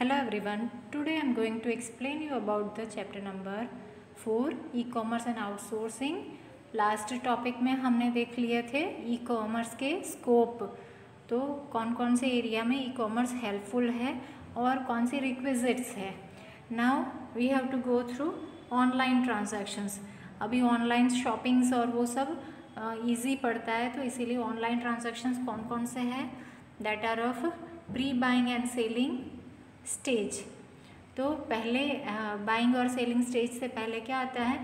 Hello everyone, today I am going to explain you about the chapter number 4 e-commerce and outsourcing। Last topic में हमने देख लिए थे e-commerce के scope, तो कौन कौन से एरिया में ई-कॉमर्स हेल्पफुल है और कौन सी रिक्विजिट्स है। Now we have to go through online transactions. अभी ऑनलाइन शॉपिंग्स और वो सब ईजी पड़ता है, तो इसीलिए ऑनलाइन ट्रांजैक्शंस कौन कौन से हैं, that are of pre buying and selling stage. तो पहले बाइंग और सेलिंग स्टेज से पहले क्या आता है,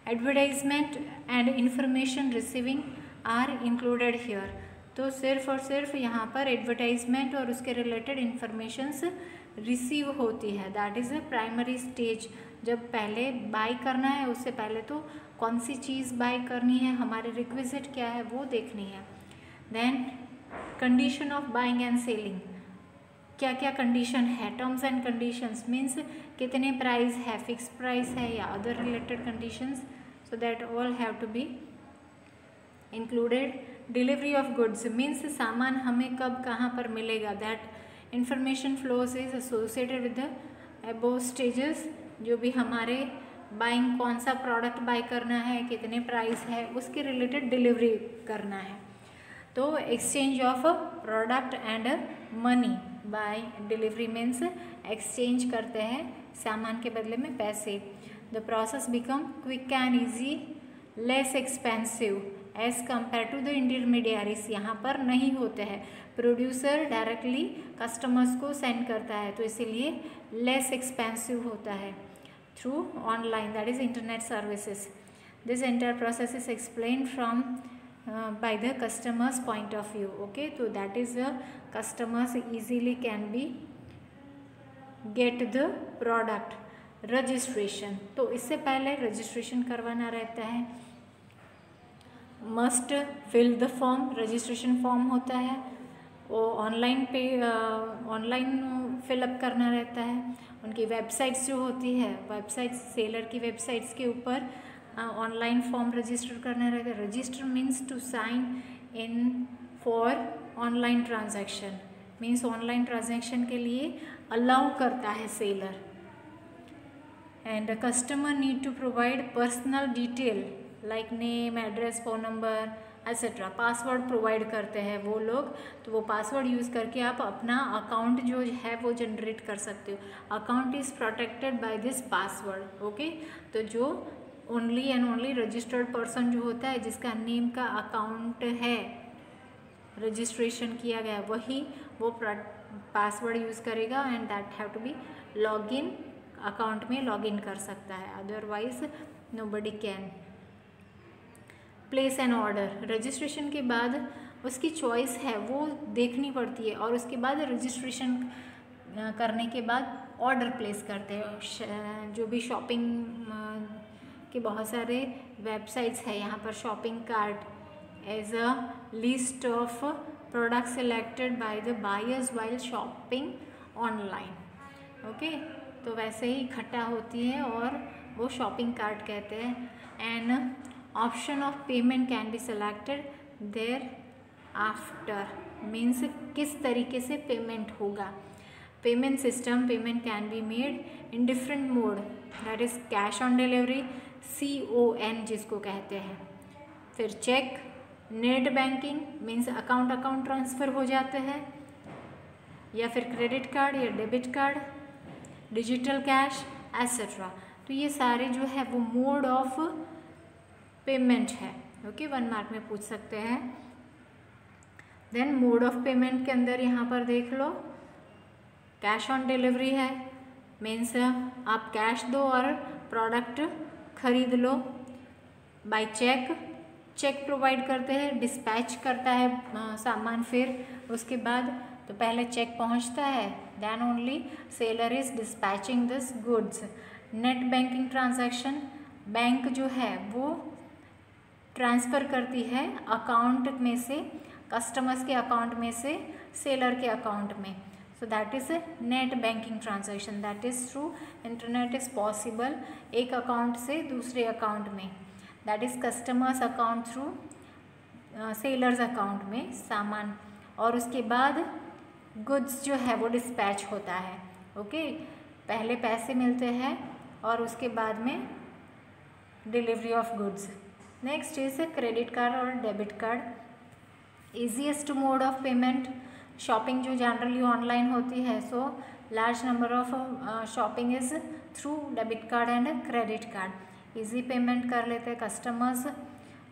advertisement and information receiving are included here. तो सिर्फ और सिर्फ यहाँ पर एडवर्टाइजमेंट और उसके रिलेटेड इंफॉर्मेशंस रिसीव होती है, that is a primary stage. जब पहले बाई करना है उससे पहले तो कौन सी चीज़ बाई करनी है, हमारे रिक्विजिट क्या है वो देखनी है। Then condition of buying and selling, क्या क्या कंडीशन है, टर्म्स एंड कंडीशंस मीन्स कितने प्राइस है, फिक्स प्राइस है या other related conditions, so that all have to be included. Delivery of goods means सामान हमें कब कहाँ पर मिलेगा, that information flows is associated with the above stages. जो भी हमारे बाइंग, कौन सा प्रोडक्ट बाय करना है, कितने प्राइस है, उसके रिलेटेड डिलीवरी करना है। तो exchange of product and money by delivery means exchange करते हैं सामान के बदले में पैसे। The process become quick and easy, less expensive as compare to the intermediaries. यहाँ पर नहीं होते हैं, प्रोड्यूसर डायरेक्टली कस्टमर्स को सेंड करता है, तो इसीलिए लेस एक्सपेंसिव होता है through online, that is internet services. This entire process is explain from by the customer's point of view, okay, so that is the customers easily can be get the product registration। तो इससे पहले registration करवाना रहता है, must fill the form, registration form होता है वो online online fill up करना रहता है। उनकी वेबसाइट्स जो होती है, वेबसाइट्स सेलर की वेबसाइट्स के ऊपर ऑनलाइन फॉर्म रजिस्टर करना रहता है। Register means to sign in for online transaction, means online transaction के लिए अलाउ करता है seller. And customer need to provide personal detail like name, address, phone number etcetera. Password provide करते हैं वो लोग, तो वो पासवर्ड यूज़ करके आप अपना अकाउंट जो है वो जनरेट कर सकते हो। Account is protected by this password, okay. तो जो only and only registered person जो होता है, जिसका नेम का अकाउंट है, रजिस्ट्रेशन किया गया, वही वो पासवर्ड यूज़ करेगा and that have to be log in, account में लॉग इन कर सकता है, otherwise nobody can. Place an order, registration के बाद उसकी चॉइस है वो देखनी पड़ती है, और उसके बाद रजिस्ट्रेशन करने के बाद ऑर्डर प्लेस करते हैं। जो भी शॉपिंग के बहुत सारे वेबसाइट्स है, यहाँ पर shopping cart as a list of product selected by the buyers while shopping online, okay. तो वैसे ही इकट्ठा होती है और वो शॉपिंग कार्ट कहते हैं। And option of payment can be selected there after, means किस तरीके से पेमेंट होगा। Payment system, payment can be made in different mode, that is cash on delivery, CON जिसको कहते हैं। फिर cheque, net banking means account transfer हो जाते हैं, या फिर क्रेडिट कार्ड या debit card, digital cash etcetera. तो ये सारे जो है वो मोड ऑफ पेमेंट है, ओके, 1 मार्क में पूछ सकते हैं। देन मोड ऑफ पेमेंट के अंदर यहाँ पर देख लो, कैश ऑन डिलीवरी है, मीन्स आप कैश दो और प्रोडक्ट खरीद लो। बाय चेक, चेक प्रोवाइड करते हैं, डिस्पैच करता है सामान, फिर उसके बाद तो पहले चेक पहुंचता है, then only seller is dispatching this goods. Net banking transaction, bank जो है वो ट्रांसफ़र करती है अकाउंट में से, कस्टमर्स के अकाउंट में से सेलर के अकाउंट में, so that is a net banking transaction, that is through internet is possible, एक अकाउंट से दूसरे अकाउंट में, that is customers account through sellers account में सामान। और उसके बाद गुड्स जो है वो डिस्पैच होता है। ओके, पहले पैसे मिलते हैं और उसके बाद में delivery of goods. Next is credit card और debit card. Easiest mode of payment, shopping जो जनरली ऑनलाइन होती है, so large number of shopping is through debit card and credit card. Easy payment कर लेते हैं कस्टमर्स।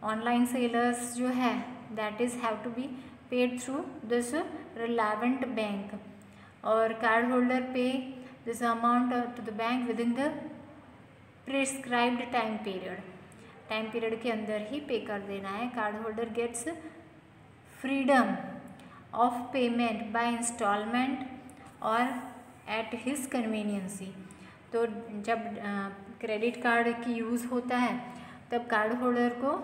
ऑनलाइन सेलर्स जो है that is have to be paid through this relevant bank, और card holder pay this amount to the bank within the prescribed time period के अंदर ही pay कर देना है। Card holder gets freedom of payment by installment और at his convenience. तो जब क्रेडिट कार्ड की यूज़ होता है तब कार्ड होल्डर को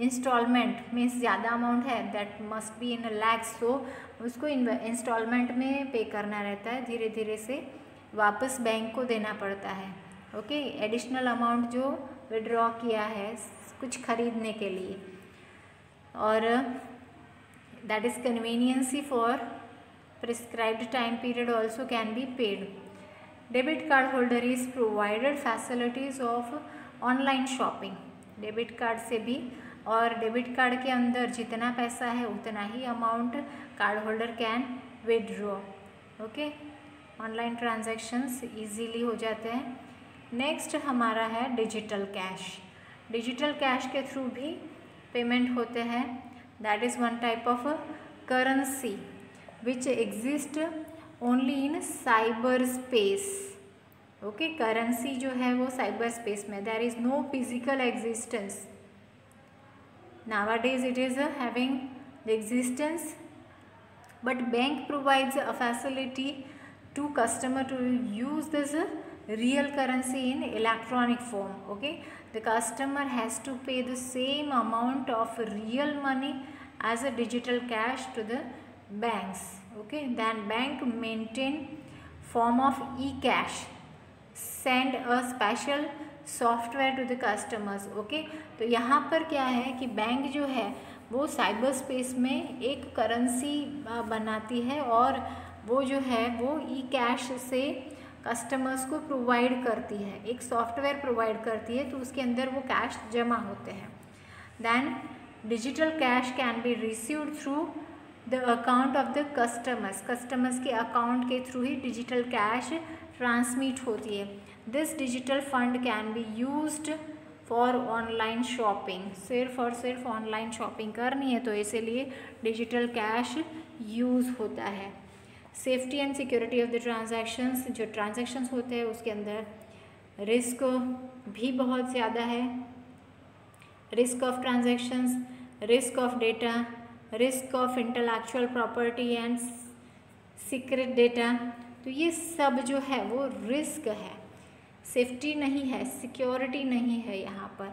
इंस्टॉलमेंट में ज़्यादा अमाउंट है that must be in lakhs, तो उसको इंस्टॉलमेंट में पे करना रहता है, धीरे धीरे से वापस बैंक को देना पड़ता है। ओके, एडिशनल अमाउंट जो विड्रॉ किया है कुछ खरीदने के लिए, और that is conveniences for prescribed time period also can be paid. Debit card holder is provided facilities of online shopping. Debit card से भी, और डेबिट कार्ड के अंदर जितना पैसा है उतना ही amount card holder can withdraw. Okay, online transactions easily हो जाते हैं। नेक्स्ट हमारा है डिजिटल कैश। डिजिटल कैश के थ्रू भी पेमेंट होते हैं। That is one type of currency which exist only in cyber space. Okay, currency जो है वो साइबर स्पेस में, there is no physical existence. Nowadays it is having the existence, but bank provides a facility to customer to use this real currency in electronic form. Okay, the customer has to pay the same amount of real money as a digital cash to the banks. Okay, then bank maintain form of e-cash, send a special software to the customers. Okay, तो यहाँ पर क्या है कि bank जो है वो cyber space में एक करेंसी बनाती है और वो जो है वो ई कैश से कस्टमर्स को प्रोवाइड करती है, एक सॉफ्टवेयर प्रोवाइड करती है, तो उसके अंदर वो कैश जमा होते हैं। Then digital cash can be received through the account of the customers के अकाउंट के थ्रू ही डिजिटल कैश ट्रांसमिट होती है। This digital fund can be used for online shopping. सिर्फ और सिर्फ ऑनलाइन शॉपिंग करनी है तो इसीलिए डिजिटल कैश यूज़ होता है। Safety and security of the transactions, जो ट्रांजैक्शंस होते हैं उसके अंदर रिस्क भी बहुत ज़्यादा है। Risk of transactions, risk of data, risk of intellectual property and secret data, तो ये सब जो है वो रिस्क है, सेफ्टी नहीं है, सिक्योरिटी नहीं है यहाँ पर।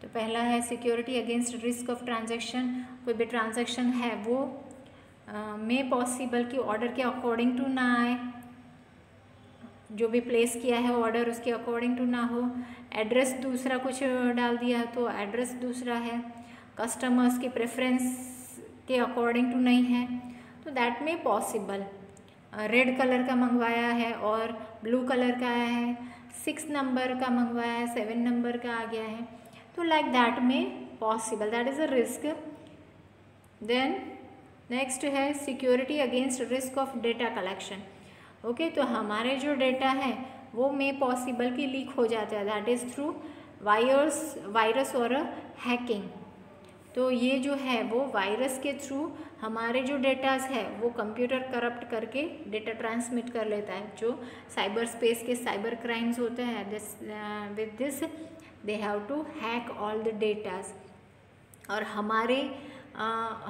तो पहला है security against risk of transaction. कोई भी ट्रांजैक्शन है वो में पॉसिबल कि ऑर्डर के अकॉर्डिंग टू ना आए, जो भी प्लेस किया है ऑर्डर उसके अकॉर्डिंग टू ना हो, एड्रेस दूसरा कुछ डाल दिया है तो एड्रेस दूसरा है, कस्टमर्स के प्रेफरेंस के अकॉर्डिंग टू नहीं है, तो दैट में पॉसिबल। रेड कलर का मंगवाया है और ब्लू कलर का आया है, 6 नंबर का मंगवाया है 7 नंबर का आ गया है, तो लाइक दैट में possible, that is a risk. Then next है security against risk of data collection. Okay, तो हमारे जो डेटा है वो में पॉसिबल कि लीक हो जाता है, दैट इज़ थ्रू वायरस और हैकिंग। तो ये जो है वो वायरस के थ्रू हमारे जो डेटाज है वो कंप्यूटर करप्ट करके डेटा ट्रांसमिट कर लेता है। जो साइबर स्पेस के साइबर क्राइम्स होते हैं, with this they have to hack all the datas, और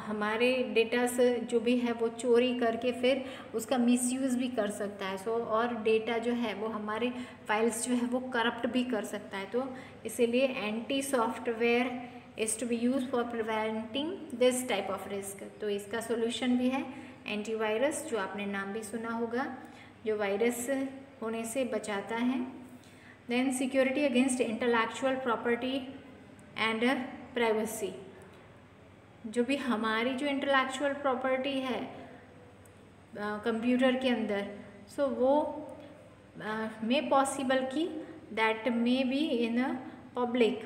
हमारे डेटास जो भी है वो चोरी करके फिर उसका मिसयूज़ भी कर सकता है। और डेटा जो है वो हमारे फाइल्स जो है वो करप्ट भी कर सकता है। तो इसीलिए anti software is to be use for preventing this type of risk. तो इसका सोल्यूशन भी है एंटीवायरस, जो आपने नाम भी सुना होगा, जो वायरस होने से बचाता है। Then security against intellectual property and privacy, जो भी हमारी जो इंटेलेक्चुअल प्रॉपर्टी है कंप्यूटर के अंदर, सो वो मे पॉसिबल कि that may be in public,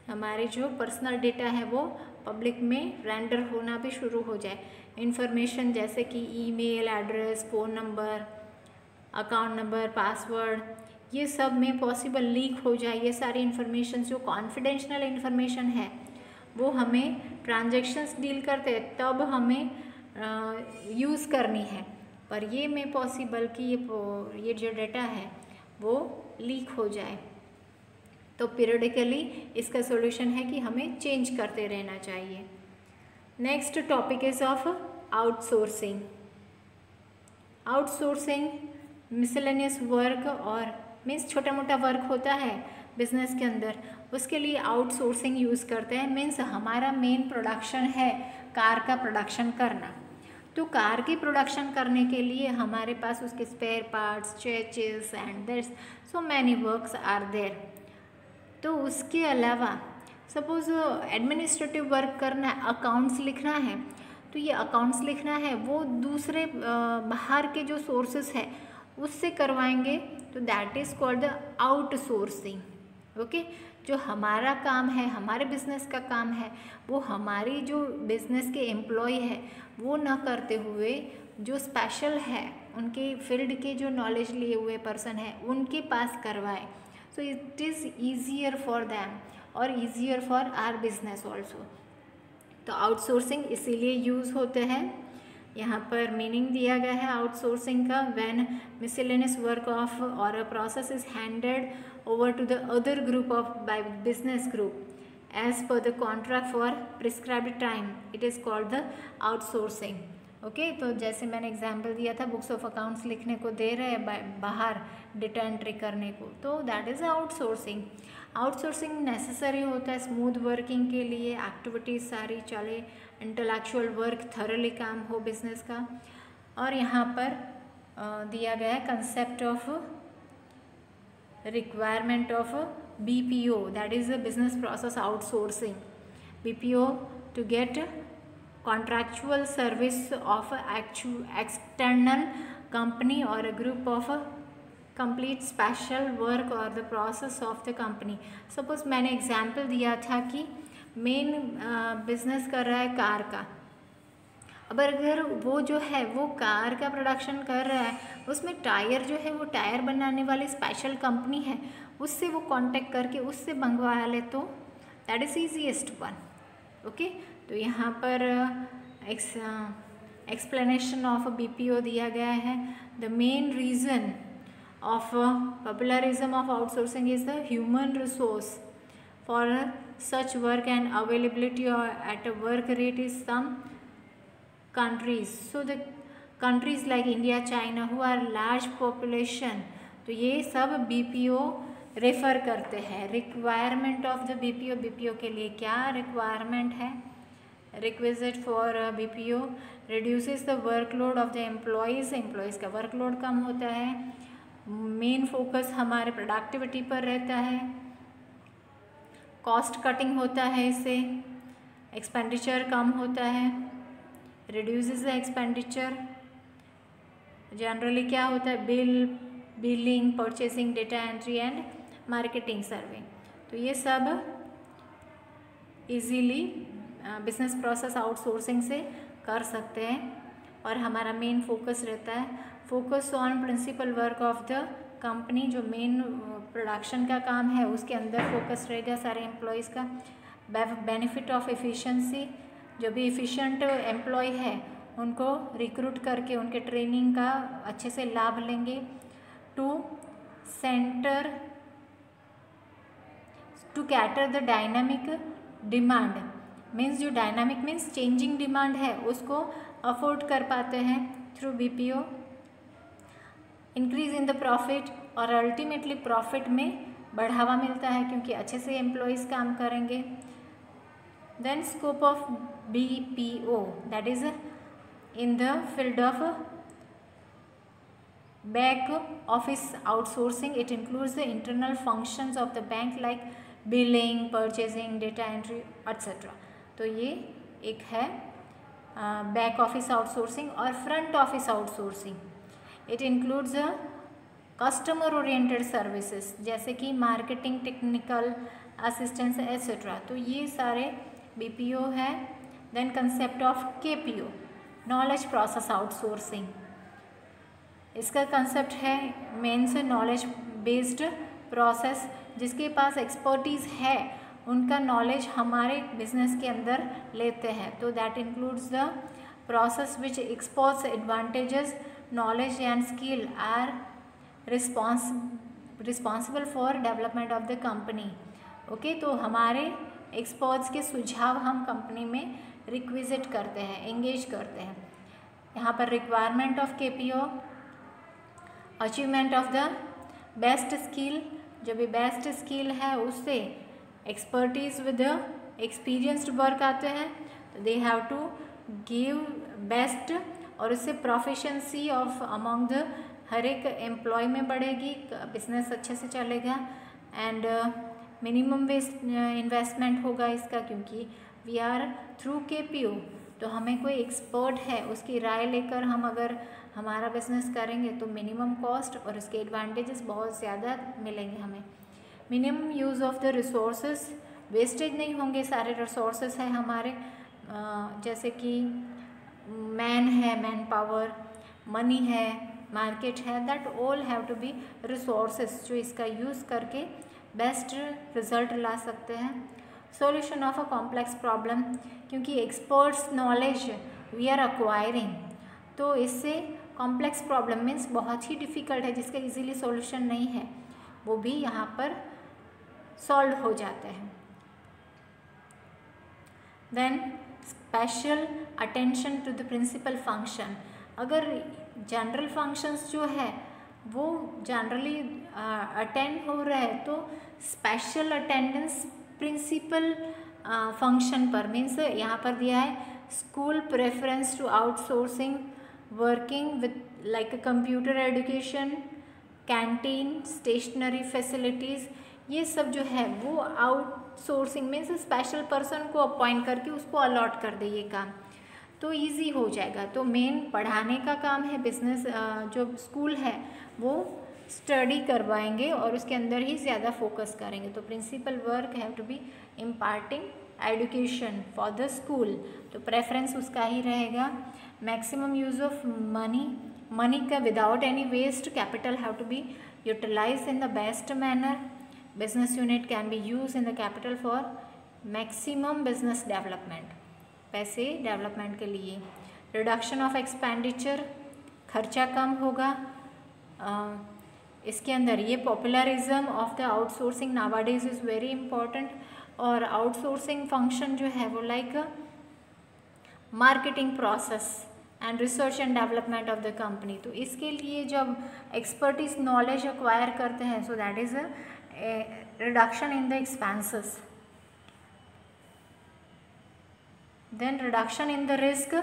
हमारे जो पर्सनल डेटा है वो पब्लिक में रेंडर होना भी शुरू हो जाए। इंफॉर्मेशन जैसे कि email address, phone number, account number, password, ये सब में पॉसिबल लीक हो जाए। ये सारी इन्फॉर्मेशन जो कॉन्फिडेंशियल इन्फॉर्मेशन है वो हमें ट्रांजैक्शंस डील करते हैं तब हमें यूज़ करनी है, पर ये में पॉसिबल कि ये जो डेटा है वो लीक हो जाए। तो पीरियडिकली इसका सॉल्यूशन है कि हमें चेंज करते रहना चाहिए। Next topic is of outsourcing. Outsourcing miscellaneous work और मीन्स छोटा मोटा वर्क होता है बिजनेस के अंदर, उसके लिए आउटसोर्सिंग यूज़ करते हैं। मीन्स हमारा मेन प्रोडक्शन है कार का प्रोडक्शन करना, तो कार की प्रोडक्शन करने के लिए हमारे पास उसके spare parts, chassis and there so many works are there. तो उसके अलावा सपोज़ एडमिनिस्ट्रेटिव वर्क करना है, अकाउंट्स लिखना है, तो ये अकाउंट्स लिखना है वो दूसरे बाहर के जो सोर्सेस है उससे करवाएंगे, तो that is called the outsourcing. Okay, जो हमारा काम है, हमारे बिजनेस का काम है, वो हमारी जो बिजनेस के एम्प्लॉय है वो ना करते हुए जो स्पेशल है उनके फील्ड के जो नॉलेज लिए हुए पर्सन है उनके पास करवाए। So it is easier for them और easier for our business also. तो आउटसोर्सिंग इसीलिए यूज़ होते हैं। यहाँ पर मीनिंग दिया गया है आउटसोर्सिंग का, व्हेन मिसलेनियस वर्क ऑफ और a process is handed over to the other group of by business group as per the contract for prescribed time, it is called the outsourcing. Okay, तो जैसे मैंने example दिया था, books of accounts लिखने को दे रहे हैं बाहर डेटा एंट्री करने को, तो that is outsourcing. Outsourcing necessary होता है स्मूथ वर्किंग के लिए, एक्टिविटीज़ सारी चले, इंटेलेक्चुअल वर्क थरली काम हो बिजनेस का। और यहाँ पर दिया गया है concept of requirement of BPO, that is the business process outsourcing. BPO to get contractual service of external company or a group of complete special work or the process of the company। Suppose मैंने example दिया था कि main business कर रहा है car का, अब अगर वो जो है वो कार का प्रोडक्शन कर रहा है, उसमें टायर जो है वो टायर बनाने वाली स्पेशल कंपनी है, उससे वो कांटेक्ट करके उससे मंगवा ले तो that is easiest one. Okay, तो यहाँ पर एक्सप्लेनेशन ऑफ BPO दिया गया है। The main reason of popularism of outsourcing is the human resource for such work and availability at a work rate is some countries, so the countries like India, China who are large population, तो ये सब BPO refer करते हैं। Requirement of the BPO के लिए क्या requirement है? Requisite for BPO reduces the workload of the employees का वर्कलोड कम होता है, मेन फोकस हमारे प्रोडक्टिविटी पर रहता है, कॉस्ट कटिंग होता है इससे, एक्सपेंडिचर कम होता है, रिड्यूसेस द एक्सपेंडिचर। जनरली क्या होता है? Billing, purchasing, data entry and marketing survey, तो ये सब इजीली बिजनेस प्रोसेस आउटसोर्सिंग से कर सकते हैं। और हमारा मेन फोकस रहता है focus on principal work of the company, जो मेन प्रोडक्शन का काम है उसके अंदर फोकस रहेगा सारे एम्प्लॉयज़ का। बेनिफिट ऑफ एफिशिएंसी, जो भी एफिशिएंट एम्प्लॉय है उनको रिक्रूट करके उनके ट्रेनिंग का अच्छे से लाभ लेंगे। To cater the dynamic demand, means जो डायनामिक मीन्स चेंजिंग डिमांड है उसको अफोर्ड कर पाते हैं through BPO। Increase in the profit, और अल्टीमेटली प्रॉफिट में बढ़ावा मिलता है क्योंकि अच्छे से एम्प्लॉयज़ काम करेंगे। Then scope of BPO, that is in the field of back office outsourcing, it includes the internal functions of the bank like billing, purchasing, data entry etc. तो ये एक है बैक ऑफिस आउटसोर्सिंग और front office outsourcing. It includes customer oriented services जैसे कि marketing, technical assistance etcetera. तो ये सारे BPO है। Then concept of KPO, knowledge process outsourcing. इसका कंसेप्ट है मेन से नॉलेज बेस्ड प्रोसेस, जिसके पास एक्सपर्टीज़ है उनका नॉलेज हमारे बिजनेस के अंदर लेते हैं। तो that includes the process which exports advantages knowledge and skill are responsible for development of the company. Okay, तो हमारे एक्सपर्ट्स के सुझाव हम कंपनी में रिक्विजिट करते हैं, एंगेज करते हैं। यहाँ पर requirement of KPO, achievement of the best skill, जो भी बेस्ट स्किल है उससे एक्सपर्टीज विद एक्सपीरियंस्ड वर्क आते हैं। तो they have to give best, और उससे प्रोफिशेंसी ऑफ अमॉन्ग द हर एक एम्प्लॉय में बढ़ेगी, बिजनेस अच्छे से चलेगा। एंड मिनिमम वेस्ट इन्वेस्टमेंट होगा इसका, क्योंकि वी आर थ्रू KPO। तो हमें कोई एक्सपर्ट है उसकी राय लेकर हम अगर हमारा बिजनेस करेंगे तो मिनिमम कॉस्ट और उसके एडवांटेजेस बहुत ज़्यादा मिलेंगे हमें। Minimum use of the resources, wastage नहीं होंगे, सारे रिसोर्सेज हैं हमारे, जैसे कि मैन है, मैन पावर, मनी है, मार्केट है, that all have to be resources जो इसका यूज़ करके बेस्ट रिजल्ट ला सकते हैं। Solution of a complex problem, क्योंकि experts knowledge we are acquiring, तो इससे कॉम्प्लेक्स प्रॉब्लम मीन्स बहुत ही डिफ़िकल्ट है, जिसका इजीली सॉल्यूशन नहीं है, वो भी यहाँ पर सॉल्व हो जाते हैं। Then special attention to the principal function, अगर जनरल फंक्शंस जो है वो जनरली अटेंड हो रहे हैं तो स्पेशल अटेंडेंस प्रिंसिपल फंक्शन पर, मीन्स यहाँ पर दिया है school preference to outsourcing working with like computer education, canteen, stationery facilities, ये सब जो है वो आउटसोर्सिंग मीन्स स्पेशल पर्सन को अपॉइंट करके उसको अलॉट कर दे ये काम, तो इजी हो जाएगा। तो मेन पढ़ाने का काम है, बिजनेस जो स्कूल है वो स्टडी करवाएंगे और उसके अंदर ही ज़्यादा फोकस करेंगे। तो principal work have to be imparting education for the school, तो प्रेफरेंस उसका ही रहेगा। Maximum use of money, money का without any waste capital have to be utilize in the best manner. Business unit can be use in the capital for maximum business development, पैसे development के लिए। Reduction of expenditure, खर्चा कम होगा। इसके अंदर ये popularism of the outsourcing nowadays is very important, और outsourcing function जो है वो like marketing process and research and development of the company. तो इसके लिए जब एक्सपर्टीज नॉलेज एक्वायर करते हैं, so that is reduction in the expenses. Then reduction in the risk,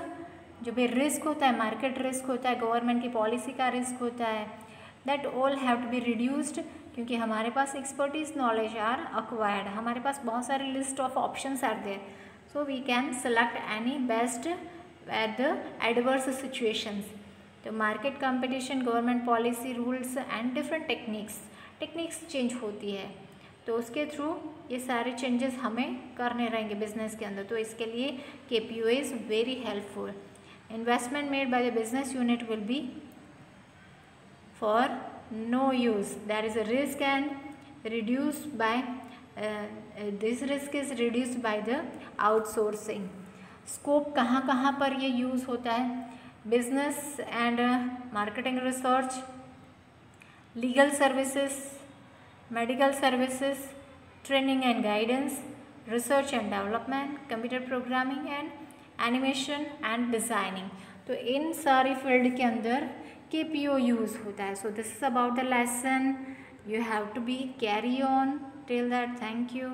जो भी रिस्क होता है, मार्केट रिस्क होता है, गवर्नमेंट की पॉलिसी का रिस्क होता है, that all have to be reduced, क्योंकि हमारे पास एक्सपर्टीज नॉलेज आर अक्वायर्ड, हमारे पास बहुत सारे list of options are there, so we can select any best at the adverse situations. तो market competition, government policy, rules and different techniques change होती है, तो उसके थ्रू ये सारे चेंजेस हमें करने रहेंगे बिजनेस के अंदर। तो इसके लिए KPO is very helpful. Investment made by the business unit will be for no use, there is a risk and reduce by this risk is reduced by the outsourcing. Scope कहाँ कहाँ पर ये use होता है? Business and marketing research, legal services, medical services, training and guidance, research and development, computer programming and animation and designing। तो इन सारी field के अंदर KPO यूज़ होता है। So this is about the lesson, you have to be carry on till that. Thank you.